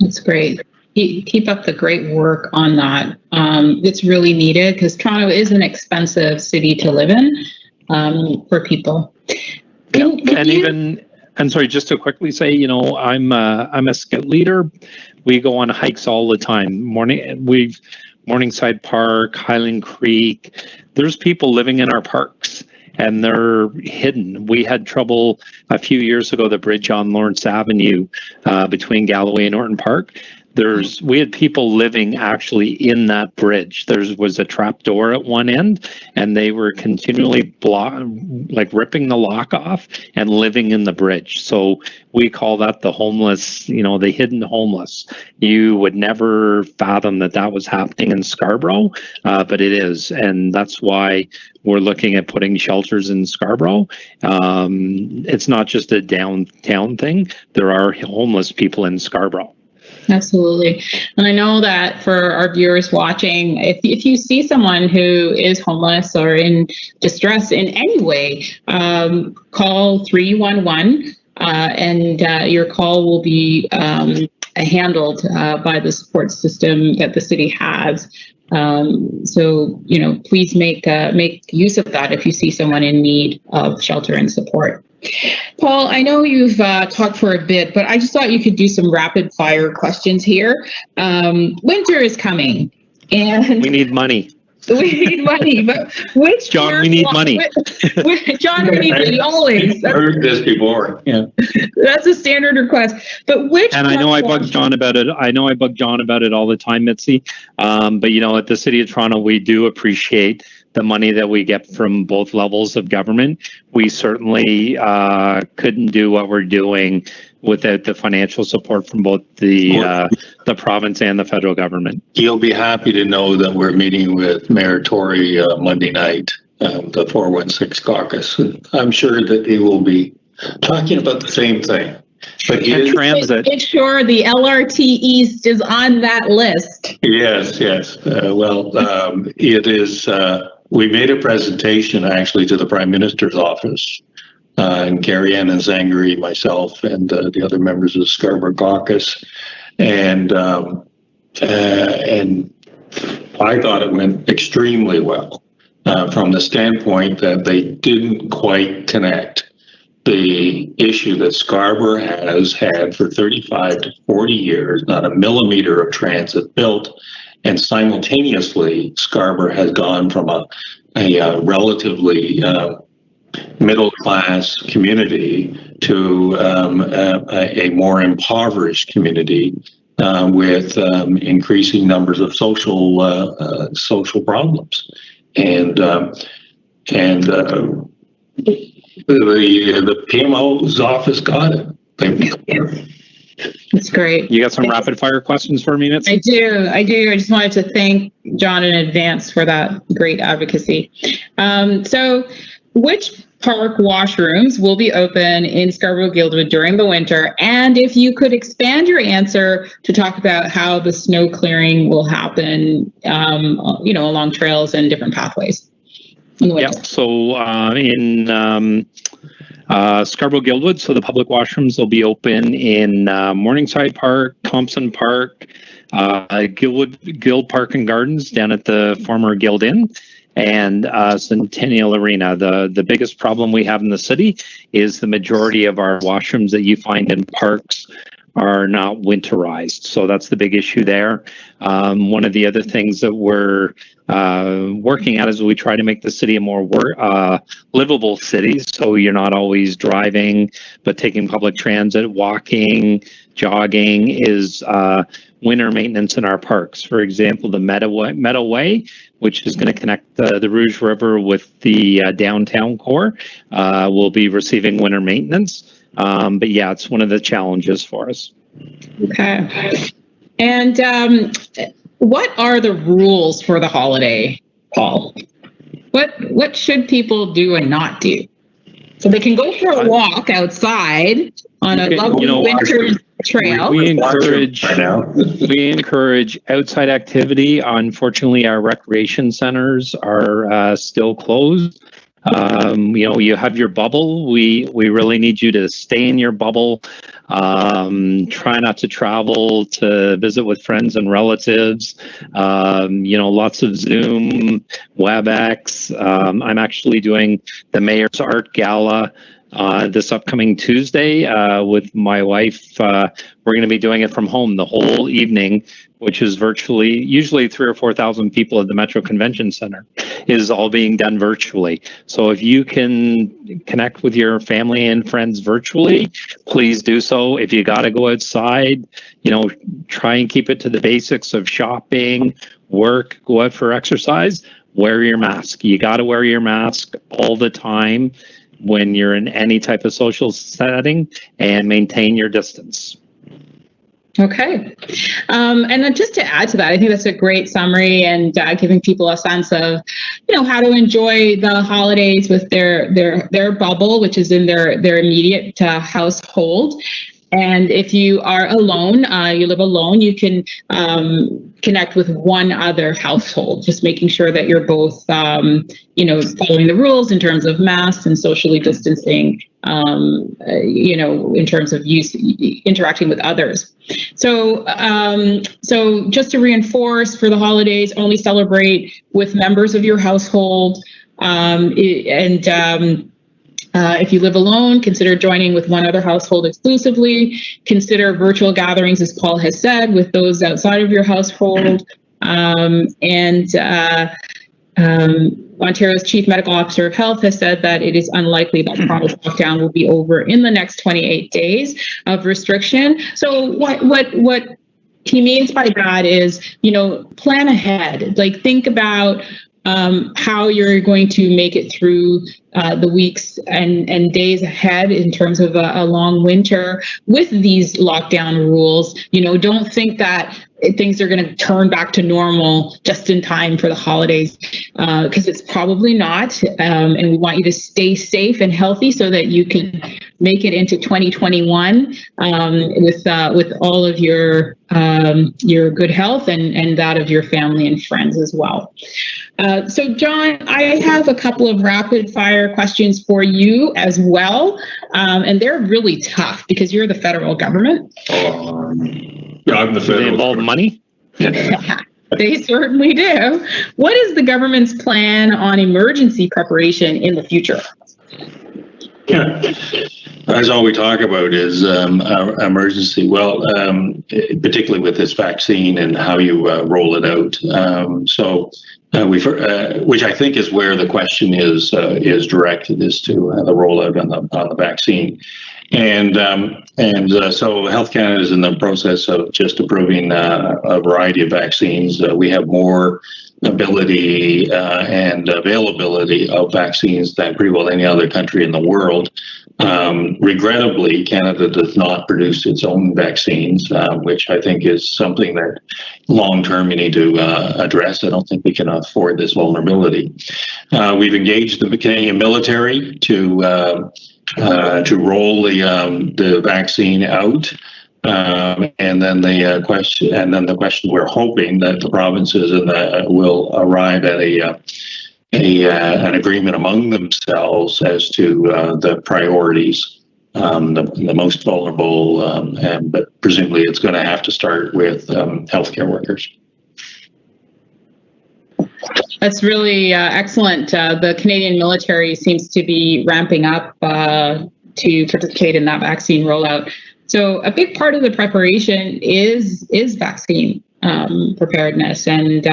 That's great. Keep up the great work on that. It's really needed because Toronto is an expensive city to live in for people. I'm sorry, just to quickly say, I'm a scout leader. We go on hikes all the time. Morningside Park, Highland Creek. There's people living in our parks and they're hidden. We had trouble a few years ago, the bridge on Lawrence Avenue between Galloway and Norton Park. We had people living actually in that bridge. There was a trap door at one end, and they were continually ripping the lock off and living in the bridge. So we call that the homeless, the hidden homeless. You would never fathom that was happening in Scarborough, but it is, and that's why we're looking at putting shelters in Scarborough. It's not just a downtown thing. There are homeless people in Scarborough. Absolutely. And I know that for our viewers watching, if you see someone who is homeless or in distress in any way, call 311 and your call will be handled by the support system that the city has. So, please make use of that if you see someone in need of shelter and support. Paul, I know you've talked for a bit, but I just thought you could do some rapid fire questions here. Winter is coming, and we need money. We need money, but which John? We need money. John, we need money always. I've heard this before. Yeah, that's a standard request. But which? And I know I bug John about it. All the time, Mitzi. But at the City of Toronto, we do appreciate the money that we get from both levels of government. We certainly couldn't do what we're doing without the financial support from both the province and the federal government. You'll be happy to know that we're meeting with Mayor Tory Monday night, the 416 caucus. I'm sure that they will be talking about the same thing. But make sure the LRT East is on that list. Yes. It is. We made a presentation actually to the Prime Minister's office, and Carrie Ann and Zangari, myself, and the other members of the Scarborough caucus, and I thought it went extremely well from the standpoint that they didn't quite connect the issue that Scarborough has had for 35 to 40 years, not a millimeter of transit built. And simultaneously, Scarborough has gone from a relatively middle-class community to a more impoverished community with increasing numbers of social problems, and the PMO's office got it. That's great. You got some rapid fire questions for me, Mitzi? I do. I just wanted to thank John in advance for that great advocacy. So which park washrooms will be open in Scarborough-Guildwood during the winter? And if you could expand your answer to talk about how the snow clearing will happen, along trails and different pathways in the winter. Yeah, so in Scarborough-Guildwood, so the public washrooms will be open in Morningside Park, Thompson Park, Guild Park and Gardens down at the former Guild Inn, and Centennial Arena. The biggest problem we have in the city is the majority of our washrooms that you find in parks are not winterized. So that's the big issue there. One of the other things that we're working at is we try to make the city a more livable city. So you're not always driving, but taking public transit, walking, jogging is winter maintenance in our parks. For example, the Meadow Way, which is going to connect the Rouge River with the downtown core, will be receiving winter maintenance. But yeah, it's one of the challenges for us. Okay. And what are the rules for the holiday, Paul? What should people do and not do? So they can go for a walk outside on a lovely winter trail. We encourage outside activity. Unfortunately, our recreation centers are still closed. You have your bubble. We really need you to stay in your bubble. Try not to travel to visit with friends and relatives. Lots of Zoom, WebEx. I'm actually doing the Mayor's Art Gala this upcoming Tuesday with my wife. We're going to be doing it from home the whole evening, which is usually 3,000 or 4,000 people at the Metro Convention Center, is all being done virtually. So if you can connect with your family and friends virtually, please do so. If you got to go outside, try and keep it to the basics of shopping, work, go out for exercise, wear your mask. You got to wear your mask all the time when you're in any type of social setting, and maintain your distance. Okay. And then just to add to that, I think that's a great summary, and giving people a sense of, how to enjoy the holidays with their bubble, which is in their immediate household. And if you are alone, you live alone, you can connect with one other household, just making sure that you're both, following the rules in terms of masks and socially distancing, in terms of interacting with others. So just to reinforce, for the holidays, only celebrate with members of your household, if you live alone, consider joining with one other household exclusively. Consider virtual gatherings, as Paul has said, with those outside of your household. Ontario's Chief Medical Officer of Health has said that it is unlikely that chronic lockdown will be over in the next 28 days of restriction. So what he means by that is, plan ahead. Like, think about how you're going to make it through the weeks and days ahead in terms of a long winter with these lockdown rules. Don't think that things are going to turn back to normal just in time for the holidays, because it's probably not. And we want you to stay safe and healthy so that you can make it into 2021 with all of your good health and that of your family and friends as well. So, John, I have a couple of rapid fire questions for you as well. And they're really tough because you're the federal government. Yeah, I'm the federal. Do they involve money? They certainly do. What is the government's plan on emergency preparation in the future? Yeah, that's all we talk about is emergency. Well, particularly with this vaccine and how you roll it out. Which I think is where the question is directed, is to the rollout on the vaccine. So Health Canada is in the process of just approving a variety of vaccines. We have more ability and availability of vaccines than pretty well any other country in the world. Regrettably, Canada does not produce its own vaccines, which I think is something that long-term you need to address. I don't think we can afford this vulnerability. We've engaged the Canadian military to roll the vaccine out. And then the question we're hoping that the provinces will arrive at an agreement among themselves as to the priorities, the most vulnerable, but presumably it's going to have to start with healthcare workers. That's really excellent. The Canadian military seems to be ramping up to participate in that vaccine rollout. So a big part of the preparation is vaccine preparedness. And,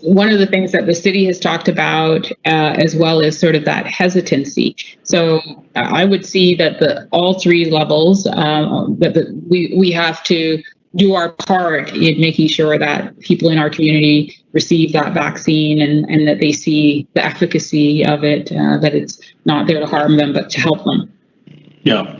one of the things that the city has talked about as well is sort of that hesitancy. So I would see that all three levels, that we have to do our part in making sure that people in our community receive that vaccine and that they see the efficacy of it, that it's not there to harm them, but to help them. Yeah,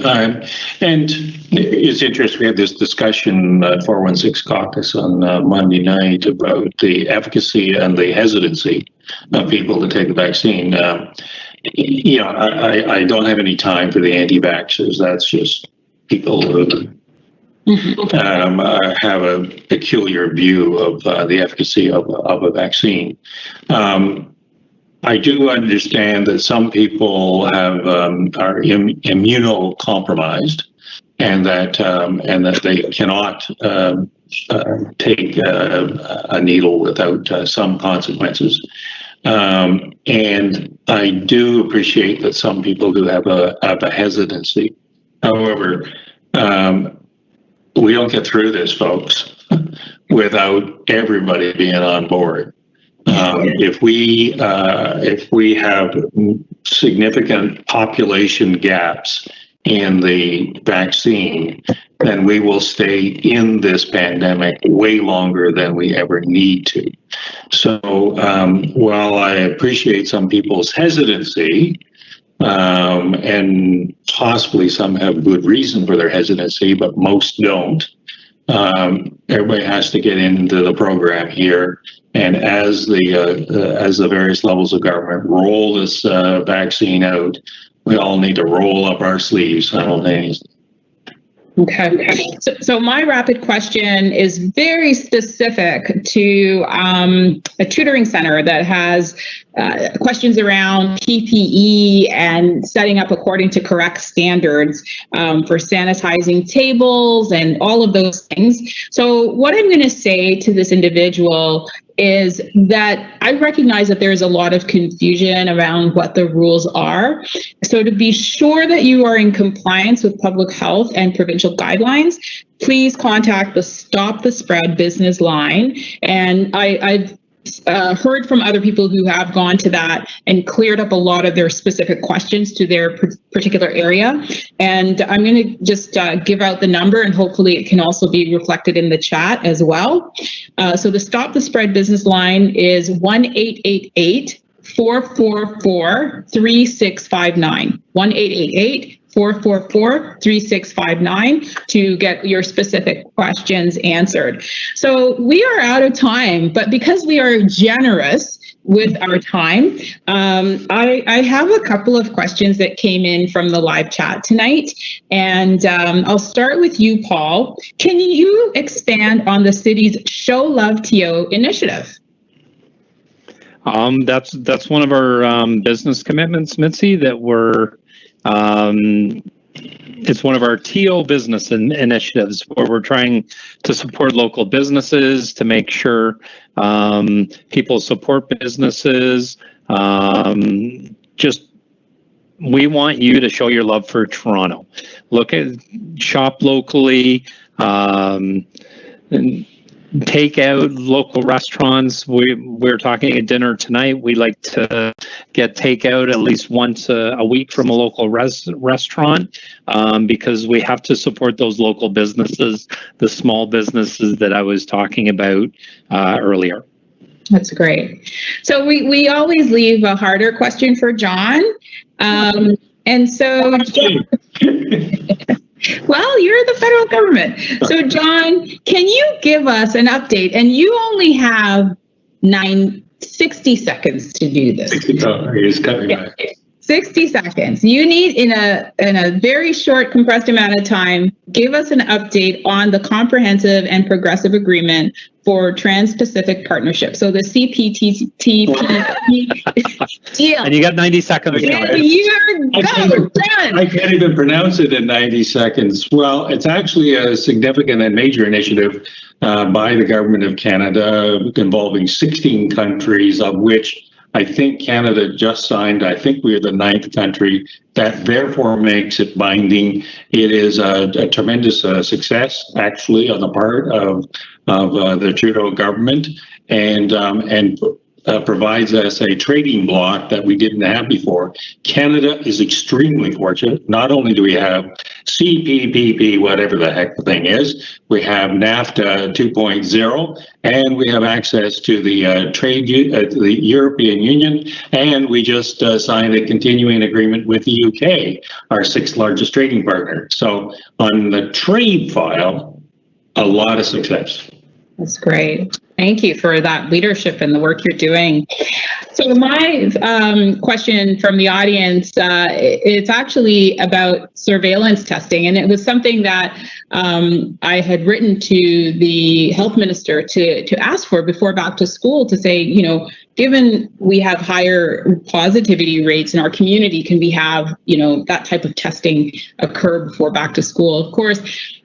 and it's interesting. We had this discussion at 416 Caucus on Monday night about the efficacy and the hesitancy of people to take the vaccine. I don't have any time for the anti-vaxxers. That's just people who have a peculiar view of the efficacy of a vaccine. I do understand that some people are immunocompromised, and that they cannot take a needle without some consequences. And I do appreciate that some people do have a hesitancy. However, we don't get through this, folks, without everybody being on board. If we have significant population gaps in the vaccine, then we will stay in this pandemic way longer than we ever need to. So while I appreciate some people's hesitancy, and possibly some have good reason for their hesitancy, but most don't, everybody has to get into the program here. And as the various levels of government roll this vaccine out, we all need to roll up our sleeves simultaneously. Okay. So my rapid question is very specific to a tutoring center that has questions around PPE and setting up according to correct standards for sanitizing tables and all of those things. So what I'm going to say to this individual is that I recognize that there's a lot of confusion around what the rules are. So to be sure that you are in compliance with public health and provincial guidelines, please contact the Stop the Spread business line. And I've heard from other people who have gone to that and cleared up a lot of their specific questions to their particular area. And I'm going to just give out the number, and hopefully it can also be reflected in the chat as well. So the Stop the Spread business line is 1-888-444-3659. 1-888-444-3659 to get your specific questions answered. So we are out of time, but because we are generous with our time, I have a couple of questions that came in from the live chat tonight, and I'll start with you, Paul. Can you expand on the city's Show Love TO initiative? That's one of our business commitments, Mitzi, that we're it's one of our TO business initiatives where we're trying to support local businesses, to make sure people support businesses. Just, we want you to show your love for Toronto. Shop locally, and take out local restaurants. We're talking at dinner tonight. We like to get takeout at least once a week from a local restaurant because we have to support those local businesses, the small businesses that I was talking about earlier. That's great. So we always leave a harder question for John. And so, well, you're the federal government. So, John, can you give us an update? And you only have 60 seconds to do this. Oh, he's coming back. 60 seconds. You need in a very short, compressed amount of time, give us an update on the comprehensive and progressive agreement for Trans-Pacific Partnership. So the CPTPP deal. And you got 90 seconds. And you're done. I can't even pronounce it in 90 seconds. Well, it's actually a significant and major initiative by the Government of Canada involving 16 countries, of which I think Canada just signed. I think we're the 9th country. That therefore makes it binding. It is a tremendous success, actually, on the part of the Trudeau government, and provides us a trading bloc that we didn't have before. Canada is extremely fortunate. Not only do we have CPPP, whatever the heck the thing is, we have NAFTA 2.0, and we have access to the the European Union, and we just signed a continuing agreement with the UK, our 6th largest trading partner. So on the trade file, a lot of success. That's great. Thank you for that leadership and the work you're doing. So my question from the audience, it's actually about surveillance testing. And it was something that I had written to the health minister to ask for before back to school, to say, you know, given we have higher positivity rates in our community, can we have, you know, that type of testing occur before back to school? Of course,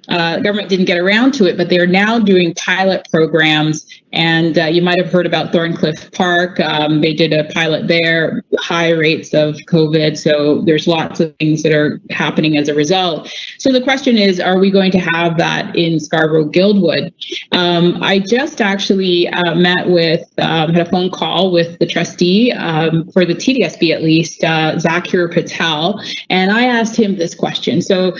government didn't get around to it, but they are now doing pilot programs. And you might have heard about Thorncliffe Park. They did a pilot there, high rates of COVID. So there's lots of things that are happening as a result. So the question is, are we going to have that in Scarborough-Guildwood? I just actually met with, had a phone call with the trustee for the TDSB, at least, Zakir Patel, and I asked him this question. So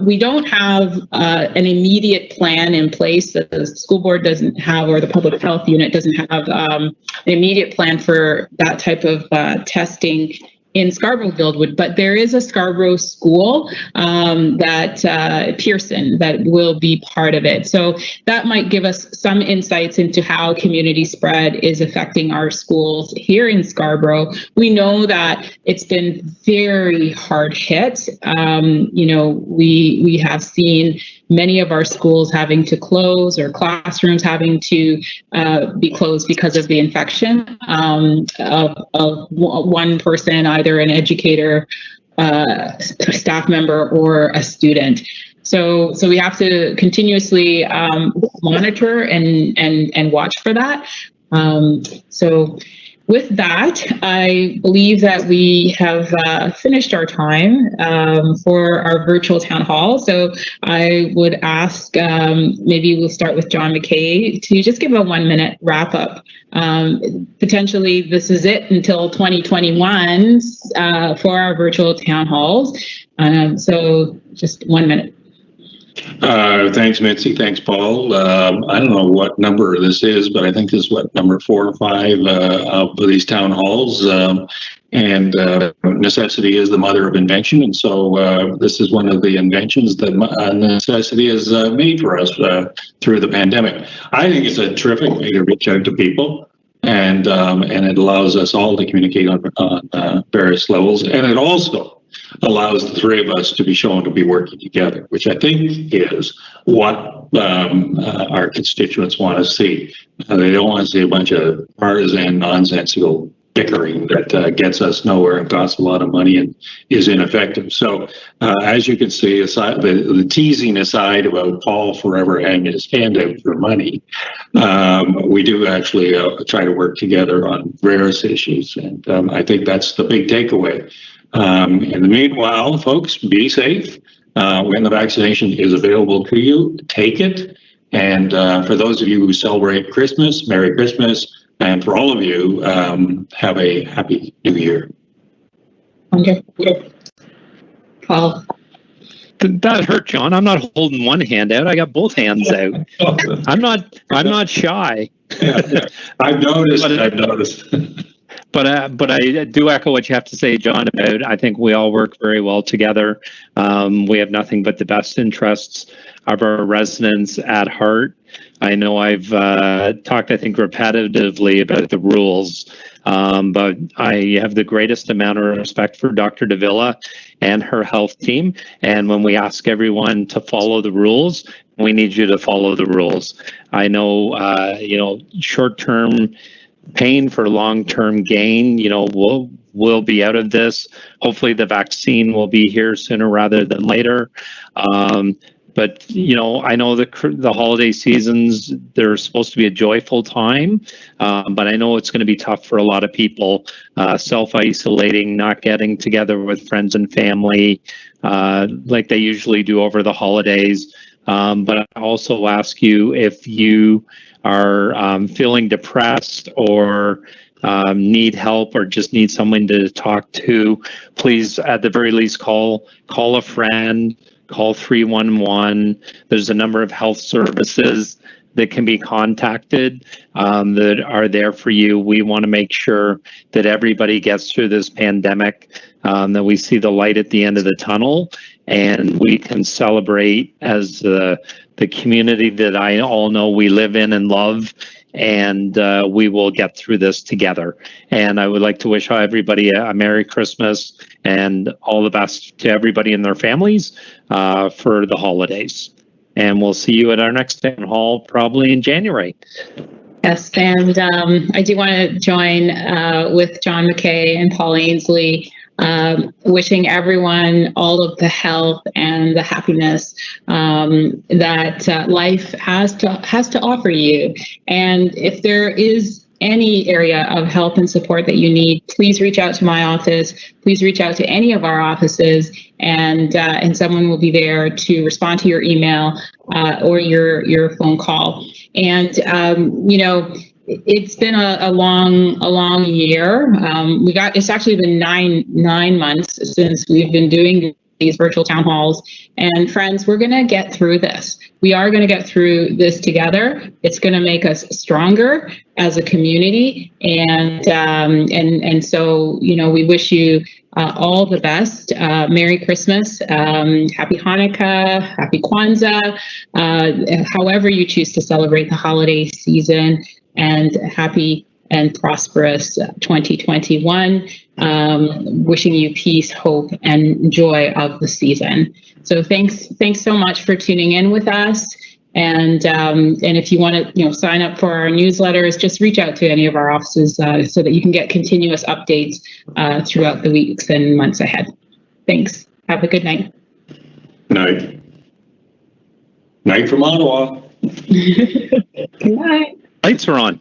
we don't have an immediate plan in place. That the school board doesn't have, or the public health unit doesn't have an immediate plan for that type of testing in Scarborough-Guildwood, but there is a Scarborough school that Pearson that will be part of it. So that might give us some insights into how community spread is affecting our schools here in Scarborough. We know that it's been very hard hit. You know, we have seen many of our schools having to close, or classrooms having to be closed because of the infection of one person, either an educator, staff member, or a student. So we have to continuously monitor and watch for that. So with that, I believe that we have finished our time for our virtual town hall. So I would ask, maybe we'll start with John McKay to just give a 1-minute wrap up. Potentially, this is it until 2021 for our virtual town halls. So just 1 minute. Thanks, Mitzi. Thanks, Paul. I don't know what number this is, but I think this is what, number 4 or 5 of these town halls. And necessity is the mother of invention. And so this is one of the inventions that necessity has made for us through the pandemic. I think it's a terrific way to reach out to people. And it allows us all to communicate on various levels. And it also allows the 3 of us to be shown to be working together, which I think is what our constituents want to see. They don't want to see a bunch of partisan, nonsensical bickering that gets us nowhere and costs a lot of money and is ineffective. So as you can see, aside the teasing aside about Paul forever hanging his hand out for money, we do actually try to work together on various issues. And I think that's the big takeaway. In the meanwhile, folks, be safe. When the vaccination is available to you, take it. And for those of you who celebrate Christmas, Merry Christmas. And for all of you, have a happy New Year. Okay. Paul. That hurt, John. I'm not holding one hand out. I got both hands out. I'm not shy. I've noticed. But I do echo what you have to say, John, about I think we all work very well together. We have nothing but the best interests of our residents at heart. I know I've talked, I think, repetitively about the rules. But I have the greatest amount of respect for Dr. Davila and her health team. And when we ask everyone to follow the rules, we need you to follow the rules. I know, short-term pain for long-term gain. We'll be out of this. Hopefully the vaccine will be here sooner rather than later. But I know the holiday seasons, they're supposed to be a joyful time, but I know it's going to be tough for a lot of people, self-isolating, not getting together with friends and family like they usually do over the holidays. But I also ask you, if you are feeling depressed or need help or just need someone to talk to, please, at the very least, call a friend, call 311. There's a number of health services that can be contacted that are there for you. We want to make sure that everybody gets through this pandemic, that we see the light at the end of the tunnel, and we can celebrate as the community that I all know we live in and love, and we will get through this together. And I would like to wish everybody a Merry Christmas and all the best to everybody and their families for the holidays. And we'll see you at our next town hall probably in January. Yes, and I do want to join with John McKay and Paul Ainsley, wishing everyone all of the health and the happiness that life has to offer you. And if there is any area of help and support that you need, please reach out to my office. Please reach out to any of our offices, and someone will be there to respond to your email or your phone call. And it's been a long year. It's actually been nine months since we've been doing these virtual town halls. And friends, we're going to get through this. We are going to get through this together. It's going to make us stronger as a community. And so, we wish you all the best. Merry Christmas, Happy Hanukkah, Happy Kwanzaa, however you choose to celebrate the holiday season, and happy and prosperous 2021. Wishing you peace, hope, and joy of the season. So thanks so much for tuning in with us. And if you want to sign up for our newsletters, just reach out to any of our offices so that you can get continuous updates throughout the weeks and months ahead. Thanks. Have a good night. Night. Night from Ottawa. Good night. Lights are on.